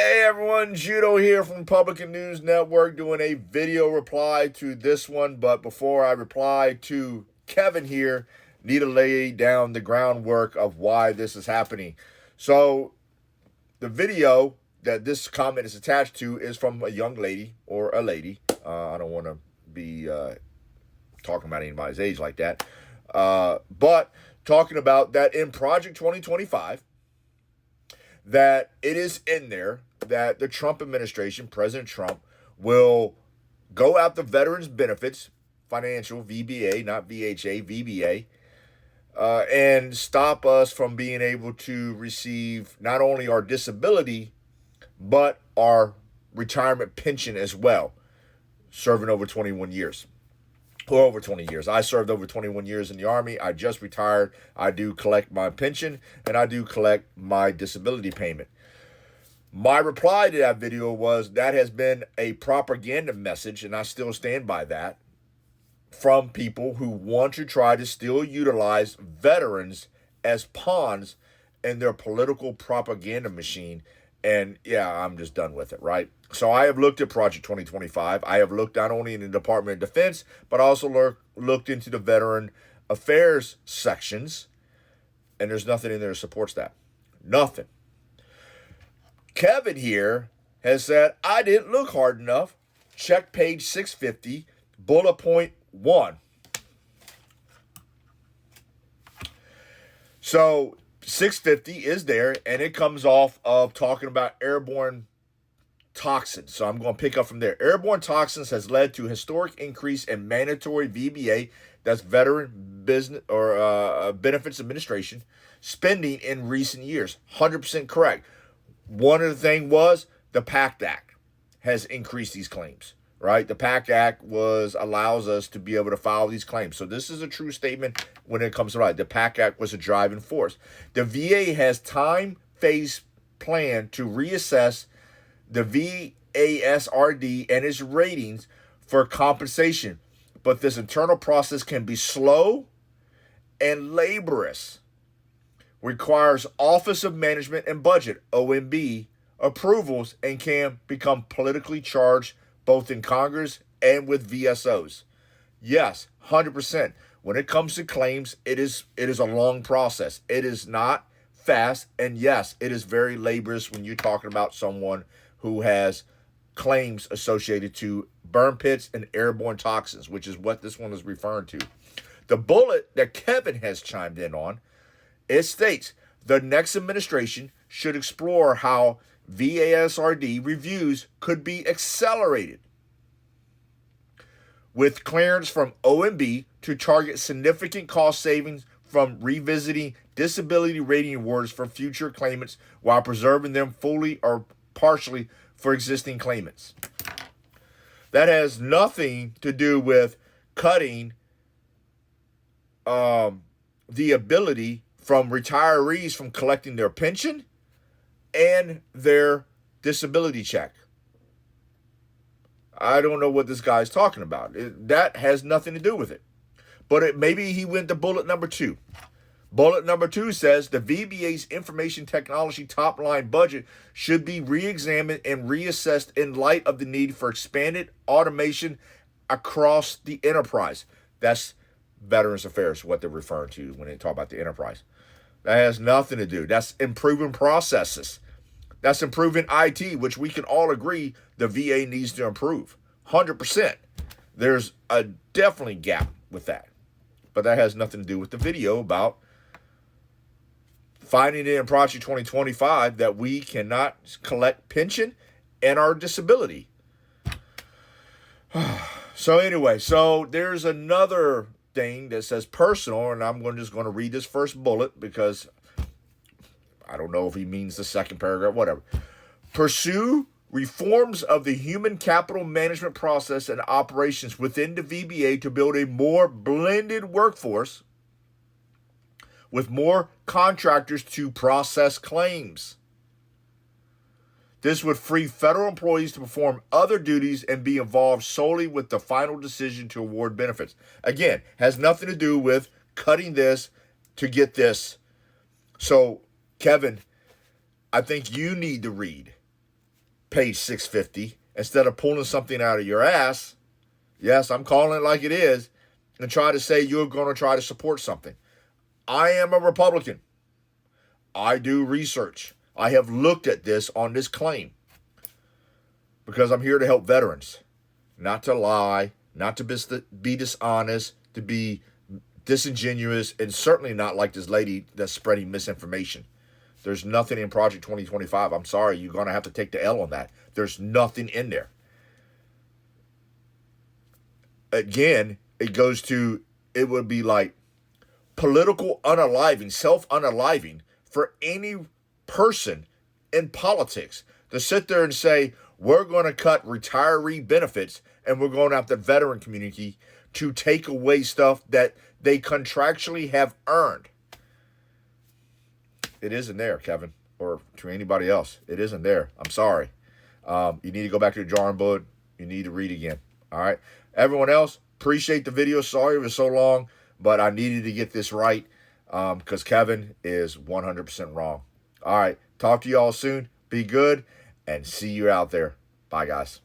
Hey everyone, Judo here from Republican News Network doing a video reply to this one. But before I reply to Kevin here, need to lay down the groundwork of why this is happening. So the video that this comment is attached to is from a young lady or a lady. I don't want to be talking about anybody's age like that. But talking about that in Project 2025, that it is in there that the Trump administration, President Trump, will go after veterans' benefits, financial, VBA, not VHA, VBA, and stop us from being able to receive not only our disability, but our retirement pension as well, serving over 21 years. Or over 20 years. I served over 21 years in the Army. I just retired. I do collect my pension, and I do collect my disability payment. My reply to that video was that has been a propaganda message, and I still stand by that, from people who want to try to still utilize veterans as pawns in their political propaganda machine. And yeah, I'm just done with it, right? So I have looked at Project 2025. I have looked not only in the Department of Defense, but also looked into the Veteran Affairs sections, and there's nothing in there that supports that. Nothing. Kevin here has said, I didn't look hard enough. Check page 650, bullet point 1. So 650 is there, and it comes off of talking about airborne toxins. So I'm going to pick up from there. Airborne toxins has led to historic increase in mandatory VBA, that's Veteran Business or Benefits Administration, spending in recent years. 100% correct. One of the things was the PACT Act has increased these claims, right? The PACT Act allows us to be able to file these claims. So this is a true statement when it comes to right. The PACT Act was a driving force. The VA has time-phase plan to reassess the VASRD and its ratings for compensation. But this internal process can be slow and laborious. Requires Office of Management and Budget, OMB, approvals, and can become politically charged both in Congress and with VSOs. Yes, 100%. When it comes to claims, it is a long process. It is not fast, and yes, it is very laborious when you're talking about someone who has claims associated to burn pits and airborne toxins, which is what this one is referring to. The bullet that Kevin has chimed in on, it states, the next administration should explore how VASRD reviews could be accelerated with clearance from OMB to target significant cost savings from revisiting disability rating awards for future claimants while preserving them fully or partially for existing claimants. That has nothing to do with cutting the ability from retirees from collecting their pension and their disability check. I don't know what this guy's talking about. That has nothing to do with it. But maybe he went to bullet number 2. Bullet number 2 says the VBA's information technology top line budget should be re-examined and reassessed in light of the need for expanded automation across the enterprise. That's Veterans Affairs, what they're referring to when they talk about the enterprise. That has nothing to do. That's improving processes. That's improving IT, which we can all agree the VA needs to improve. 100%. There's a definitely gap with that. But that has nothing to do with the video about finding it in Project 2025 that we cannot collect pension and our disability. So anyway, so there's another thing that says personal, and I'm just going to read this first bullet because I don't know if he means the second paragraph, whatever. Pursue reforms of the human capital management process and operations within the VBA to build a more blended workforce with more contractors to process claims. This would free federal employees to perform other duties and be involved solely with the final decision to award benefits. Again, has nothing to do with cutting this to get this. So, Kevin, I think you need to read page 650 instead of pulling something out of your ass. Yes, I'm calling it like it is, and try to say you're going to try to support something. I am a Republican. I do research. I have looked at this on this claim because I'm here to help veterans, not to lie, not to be dishonest, to be disingenuous, and certainly not like this lady that's spreading misinformation. There's nothing in Project 2025. I'm sorry, you're going to have to take the L on that. There's nothing in there. Again, it goes to, it would be like political unaliving, self-unaliving for any person in politics to sit there and say, we're going to cut retiree benefits and we're going after the veteran community to take away stuff that they contractually have earned. It isn't there, Kevin, or to anybody else. It isn't there. I'm sorry. You need to go back to the drawing board. You need to read again. All right. Everyone else, appreciate the video. Sorry it was so long, but I needed to get this right because Kevin is 100% wrong. All right. Talk to you all soon. Be good and see you out there. Bye, guys.